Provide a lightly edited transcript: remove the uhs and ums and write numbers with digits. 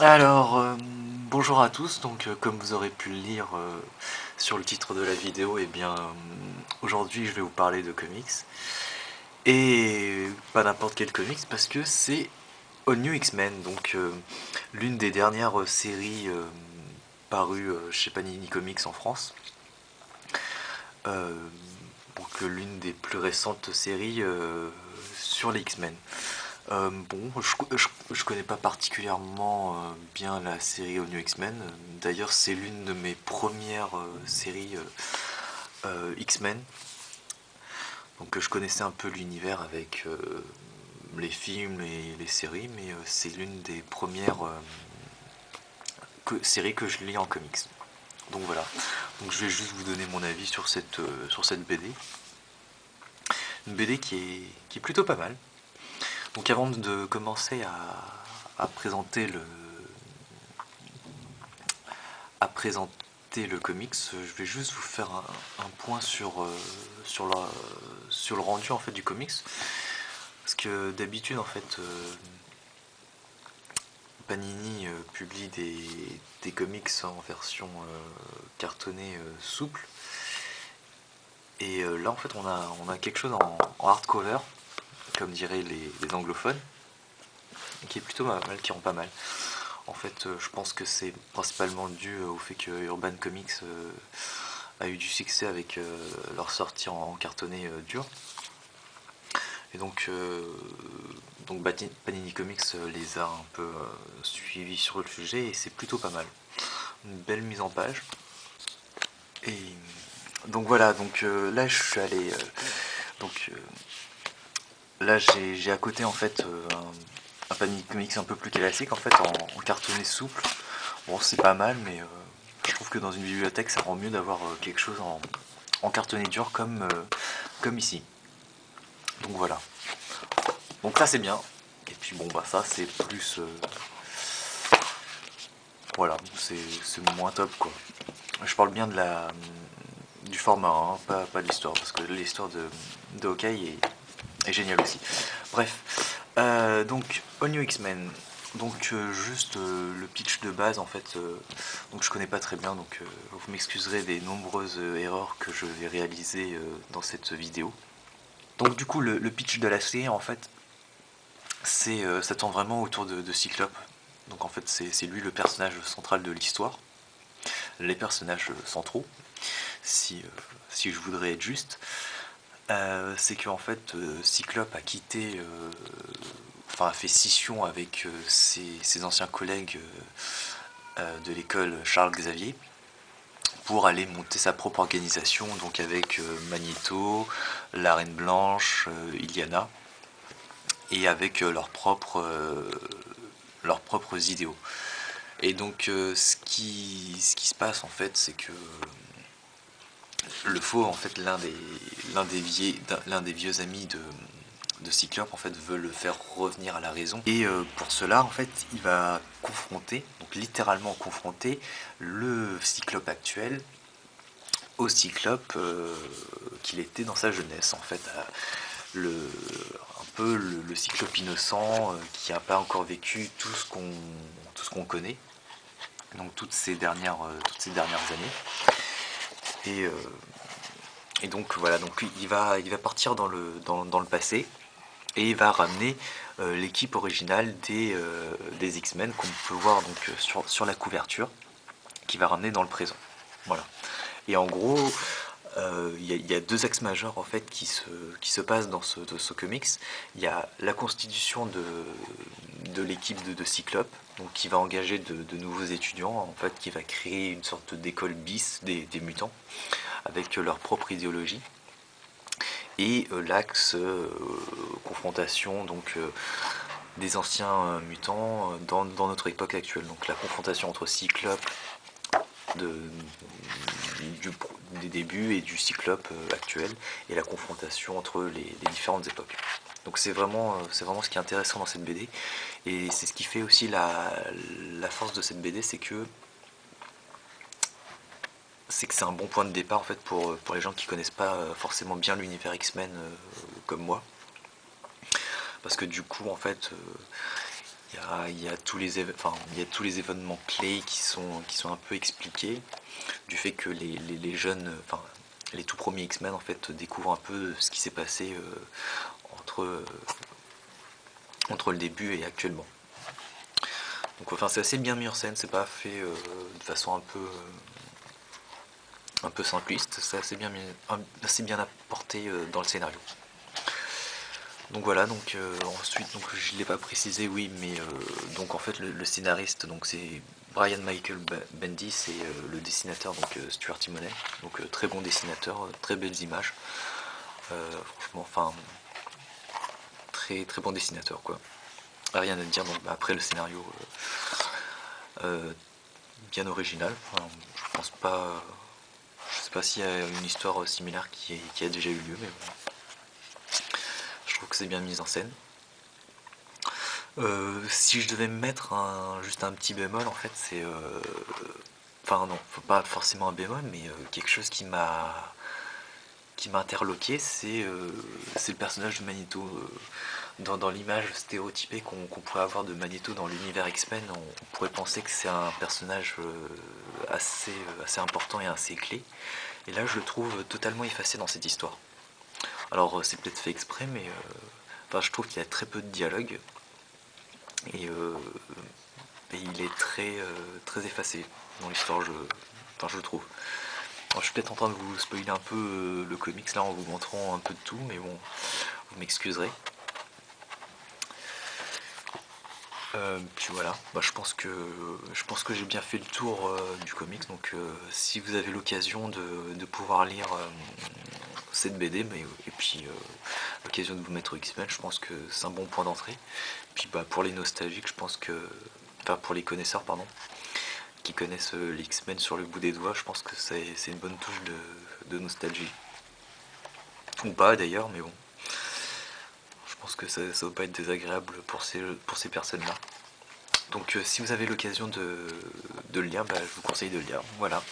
Alors, bonjour à tous, donc comme vous aurez pu le lire sur le titre de la vidéo, aujourd'hui je vais vous parler de comics, et pas n'importe quel comics parce que c'est All New X-Men, donc l'une des dernières séries parues chez Panini Comics en France, euh, donc l'une des plus récentes séries sur les X-Men. Je connais pas particulièrement bien la série All New X-Men. D'ailleurs, c'est l'une de mes premières séries X-Men. Donc, je connaissais un peu l'univers avec les films et les séries, mais c'est l'une des premières séries que je lis en comics. Donc voilà. Donc, je vais juste vous donner mon avis sur cette BD. Une BD qui est plutôt pas mal. Donc, avant de commencer à présenter le comics, je vais juste vous faire un point sur le rendu en fait du comics, parce que d'habitude en fait Panini publie des comics en version cartonnée souple, et là en fait on a quelque chose en hardcover, comme diraient les anglophones, qui est plutôt mal, qui rend pas mal. En fait, je pense que c'est principalement dû au fait que Urban Comics a eu du succès avec leur sortie en cartonné dur. Et donc Panini Comics les a un peu suivis sur le sujet et c'est plutôt pas mal. Une belle mise en page. Et donc voilà, donc là je suis allé. Donc là j'ai à côté en fait un Panini Comics un peu plus classique en fait en cartonné souple. Bon, c'est pas mal, mais je trouve que dans une bibliothèque, ça rend mieux d'avoir quelque chose en cartonné dur comme ici. Donc voilà. Donc ça, c'est bien. Et puis bon, bah ça, c'est plus... voilà, c'est moins top, quoi. Je parle bien du format, hein, pas de l'histoire, parce que l'histoire de Hawkeye est géniale aussi. Bref, donc, All New X-Men. Donc juste le pitch de base en fait, donc je connais pas très bien, donc vous m'excuserez des nombreuses erreurs que je vais réaliser dans cette vidéo. Donc du coup le pitch de la série en fait, ça tourne vraiment autour de Cyclope. Donc en fait c'est lui le personnage central de l'histoire, les personnages centraux, si je voudrais être juste. C'est qu'en fait Cyclope a quitté, enfin a fait scission avec ses anciens collègues de l'école Charles Xavier pour aller monter sa propre organisation, donc avec Magneto, la Reine Blanche, Illyana, et avec leurs propres idéaux. Et donc ce qui se passe en fait, c'est que le faux, en fait, l'un des vieux amis de Cyclope en fait veut le faire revenir à la raison, et pour cela en fait il va confronter, donc littéralement confronter le Cyclope actuel au Cyclope qu'il était dans sa jeunesse en fait, un peu le Cyclope innocent qui n'a pas encore vécu tout ce qu'on connaît, donc toutes ces dernières années. Et, euh, et donc voilà, donc il va partir dans le passé, et il va ramener l'équipe originale des X-Men qu'on peut voir donc sur la couverture, qui va ramener dans le présent. Voilà. Et en gros, il y a deux axes majeurs en fait qui se passent dans ce comics. Il y a la constitution de l'équipe de Cyclope, donc qui va engager de nouveaux étudiants, en fait, qui va créer une sorte d'école bis des mutants avec leur propre idéologie. Et l'axe confrontation, donc des anciens mutants dans notre époque actuelle. Donc la confrontation entre Cyclope de, du, des débuts et du Cyclope actuel, et la confrontation entre les différentes époques. Donc c'est vraiment ce qui est intéressant dans cette BD, et c'est ce qui fait aussi la force de cette BD, c'est que c'est un bon point de départ en fait pour les gens qui connaissent pas forcément bien l'univers X-Men comme moi, parce que du coup en fait Il y a tous les il y a tous les événements clés qui sont un peu expliqués, du fait que les jeunes, les tout premiers X-Men en fait découvrent un peu ce qui s'est passé entre, entre le début et actuellement. Donc enfin c'est assez bien mis en scène, c'est pas fait de façon un peu simpliste, c'est assez bien apporté dans le scénario. Donc voilà, donc ensuite, donc je l'ai pas précisé, oui, mais donc en fait le scénariste, donc c'est Brian Michael Bendis et le dessinateur donc Stuart Immonen, donc très bon dessinateur, très belles images, franchement, enfin très bon dessinateur quoi. Rien à dire. Donc bah, après le scénario bien original, enfin, je pense pas, je sais pas s'il y a une histoire similaire qui a déjà eu lieu, mais bon, je trouve que c'est bien mis en scène. Si je devais mettre juste un petit bémol, en fait, c'est... Enfin non, pas forcément un bémol, mais quelque chose qui m'a interloqué, c'est le personnage de Magneto. Dans l'image stéréotypée qu'on pourrait avoir de Magneto dans l'univers X-Men, on pourrait penser que c'est un personnage assez important et assez clé. Et là, je le trouve totalement effacé dans cette histoire. Alors, c'est peut-être fait exprès, mais enfin, je trouve qu'il y a très peu de dialogue. Et, il est très effacé dans l'histoire, enfin, je le trouve. Alors, je suis peut-être en train de vous spoiler un peu le comics là en vous montrant un peu de tout, mais bon, vous m'excuserez. Puis voilà, bah, je pense que j'ai bien fait le tour du comics, donc si vous avez l'occasion de pouvoir lire cette BD, et puis l'occasion de vous mettre au X-Men, je pense que c'est un bon point d'entrée. Puis bah, pour les nostalgiques, je pense que, enfin pour les connaisseurs, pardon, qui connaissent les X-Men sur le bout des doigts, je pense que c'est une bonne touche de nostalgie. Ou pas d'ailleurs, mais bon, je pense que ça ne va pas être désagréable pour ces personnes-là. Donc si vous avez l'occasion de le lire, bah, je vous conseille de le lire. Voilà.